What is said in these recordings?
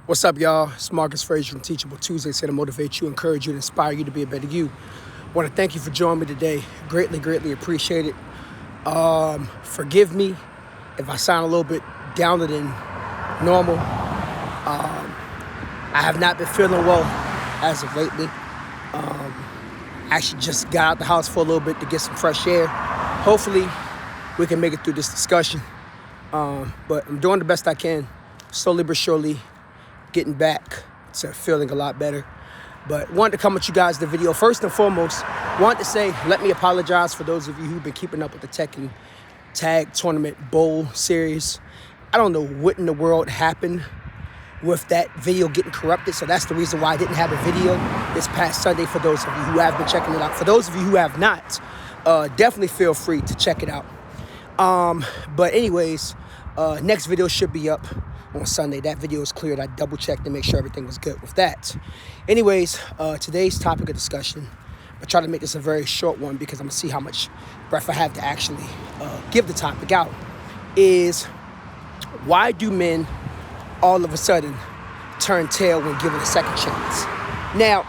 What's up, y'all? It's Marcus Frazier from Teachable Tuesday. It's here to motivate you, encourage you, and inspire you to be a better you. I want to thank you for joining me today. Greatly appreciate it. Forgive me if I sound a little bit downer than normal. I have not been feeling well as of lately. Actually just got out the house for a little bit to get some fresh air. Hopefully, we can make it through this discussion. But I'm doing the best I can, slowly but surely, getting back to feeling a lot better. But wanted to come with you guys the video. First and foremost, wanted to say, let me apologize for those of you who've been keeping up with the Tekken Tag Tournament Bowl series. I don't know what in the world happened with that video getting corrupted. So that's the reason why I didn't have a video this past Sunday for those of you who have been checking it out. For those of you who have not, definitely feel free to check it out. But anyways, next video should be up on Sunday. That video is cleared. I double checked to make sure everything was good with that. Anyways, today's topic of discussion, I try to make this a very short one because I'm gonna see how much breath I have to actually give the topic out, is why do men all of a sudden turn tail when given a second chance? Now,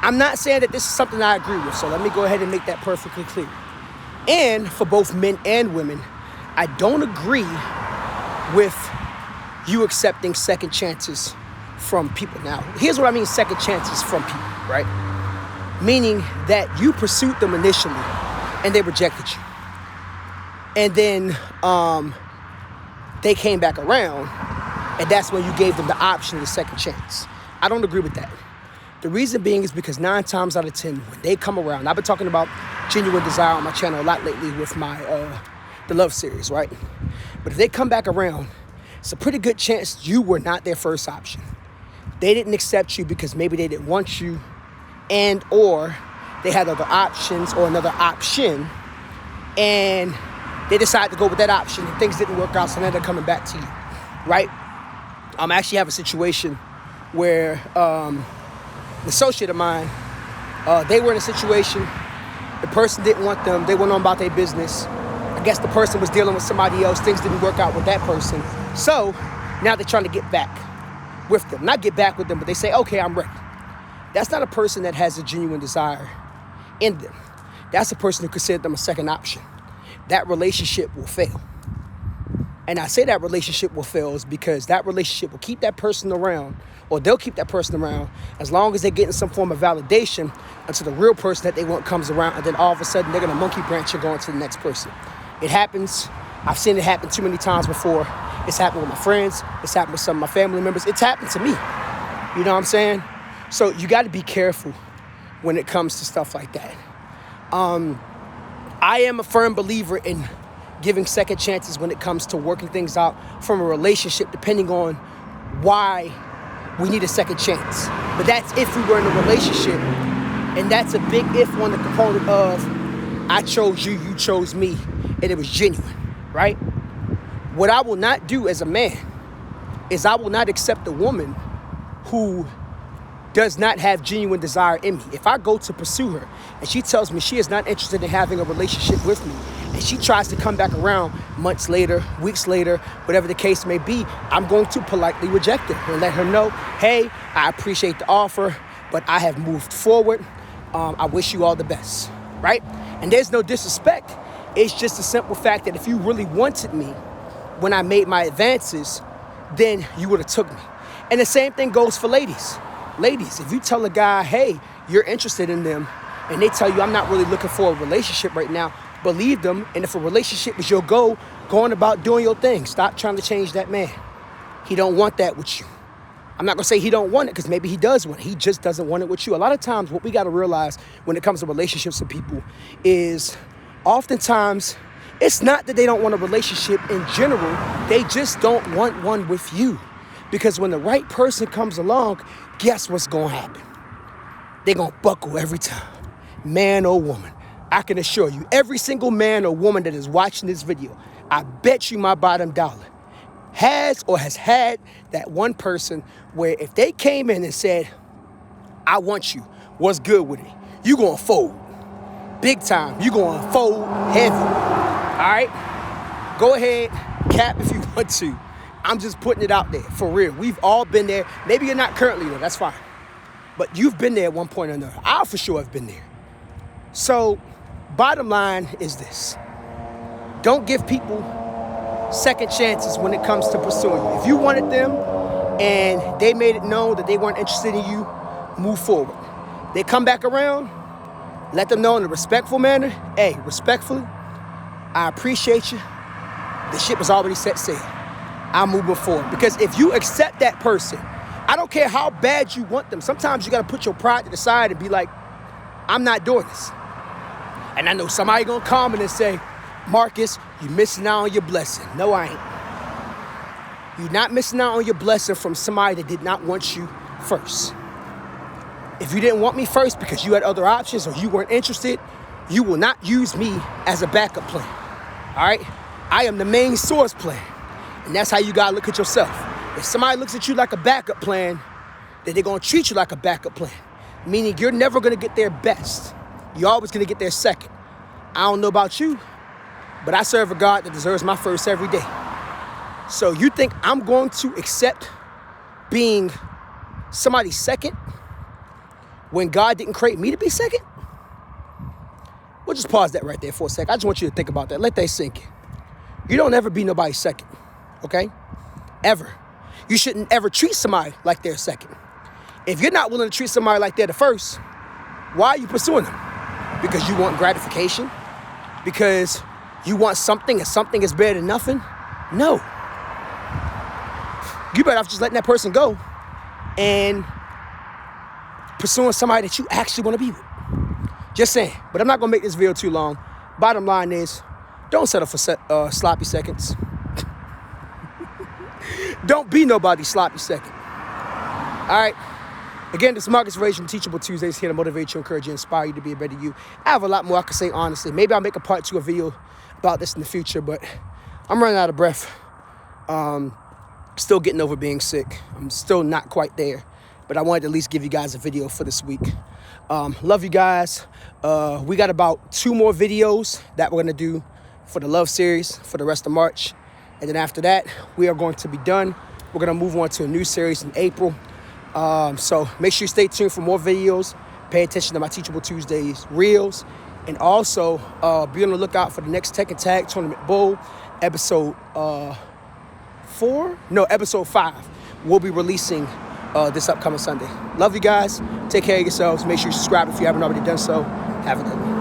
I'm not saying that this is something I agree with, so let me go ahead and make that perfectly clear. And for both men and women, I don't agree with you accepting second chances from people. Now, here's what I mean, second chances from people, right? Meaning that you pursued them initially and they rejected you. And then they came back around and that's when you gave them the option of the second chance. I don't agree with that. The reason being is because 9 times out of 10, when they come around, I've been talking about genuine desire on my channel a lot lately with my the love series, right? But if they come back around, it's a pretty good chance you were not their first option. They didn't accept you because maybe they didn't want you, and or they had other options or another option, and they decided to go with that option and things didn't work out, so now they're coming back to you, right? I actually have a situation where an associate of mine, they were in a situation, the person didn't want them, they went on about their business. I guess the person was dealing with somebody else, things didn't work out with that person. So now they're trying to get back with them. Not get back with them, but they say, okay, I'm ready. That's not a person that has a genuine desire in them. That's a person who considers them a second option. That relationship will fail. And I say that relationship will fail is because that relationship will keep that person around, or they'll keep that person around as long as they're getting some form of validation until the real person that they want comes around, and then all of a sudden they're going to monkey branch and go on to the next person. It happens. I've seen it happen too many times before. It's happened with my friends. It's happened with some of my family members. It's happened to me. You know what I'm saying? So you got to be careful when it comes to stuff like that. I am a firm believer in giving second chances when it comes to working things out from a relationship, depending on why we need a second chance. But that's if we were in a relationship, and that's a big if on the component of I chose you, you chose me, and it was genuine, right? What I will not do as a man is I will not accept a woman who does not have genuine desire in me. If I go to pursue her and she tells me she is not interested in having a relationship with me, and she tries to come back around months later, weeks later, whatever the case may be, I'm going to politely reject her and let her know, hey, I appreciate the offer, but I have moved forward. I wish you all the best, right? And there's no disrespect. It's just a simple fact that if you really wanted me when I made my advances, then you would have took me. And the same thing goes for ladies. Ladies, if you tell a guy, hey, you're interested in them, and they tell you, I'm not really looking for a relationship right now, believe them. And if a relationship is your goal, go on about doing your thing. Stop trying to change that man. He don't want that with you. I'm not going to say he don't want it, because maybe he does want it. He just doesn't want it with you. A lot of times what we got to realize when it comes to relationships with people is oftentimes it's not that they don't want a relationship in general. They just don't want one with you. Because when the right person comes along, guess what's going to happen? They're going to buckle every time. Man or woman. I can assure you, every single man or woman that is watching this video, I bet you my bottom dollar, has or has had that one person where if they came in and said, I want you, what's good with it? You going to fold. Big time. You going to fold heavy. All right? Go ahead, cap if you want to. I'm just putting it out there for real. We've all been there. Maybe you're not currently there. That's fine. But you've been there at one point or another. I for sure have been there. So bottom line is this. Don't give people second chances when it comes to pursuing you. If you wanted them and they made it known that they weren't interested in you, move forward. They come back around, let them know in a respectful manner. Hey, respectfully, I appreciate you. The ship was already set sail. I'm moving forward. Because if you accept that person, I don't care how bad you want them. Sometimes you got to put your pride to the side and be like, I'm not doing this. And I know somebody going to comment and say, Marcus, you're missing out on your blessing. No, I ain't. You're not missing out on your blessing from somebody that did not want you first. If you didn't want me first because you had other options or you weren't interested, you will not use me as a backup plan. All right? I am the main source plan. And that's how you got to look at yourself. If somebody looks at you like a backup plan, then they're going to treat you like a backup plan. Meaning you're never going to get their best. You're always going to get their second. I don't know about you, but I serve a God that deserves my first every day. So you think I'm going to accept being somebody's second when God didn't create me to be second? We'll just pause that right there for a second. I just want you to think about that. Let that sink in. You don't ever be nobody's second, okay? Ever. You shouldn't ever treat somebody like they're second. If you're not willing to treat somebody like they're the first, why are you pursuing them? Because you want gratification? Because you want something and something is better than nothing? No. You better off just letting that person go and pursuing somebody that you actually want to be with. Just saying. But I'm not going to make this video too long. Bottom line is, don't settle for sloppy seconds. Don't be nobody's sloppy second. All right. Again, this is Marcus Rage from Teachable Tuesdays, here to motivate you, encourage you, inspire you to be a better you. I have a lot more I can say, honestly. Maybe I'll make a part 2 video about this in the future, but I'm running out of breath. Still getting over being sick. I'm still not quite there, but I wanted to at least give you guys a video for this week. Love you guys. We got about 2 more videos that we're going to do for the Love series for the rest of March. And then after that, we are going to be done. We're going to move on to a new series in April. So make sure you stay tuned for more videos. Pay attention to my Teachable Tuesdays reels. And also be on the lookout for the next Tech and Tag Tournament Bowl, episode 4? No, episode 5. We'll be releasing this upcoming Sunday. Love you guys. Take care of yourselves. Make sure you subscribe if you haven't already done so. Have a good one.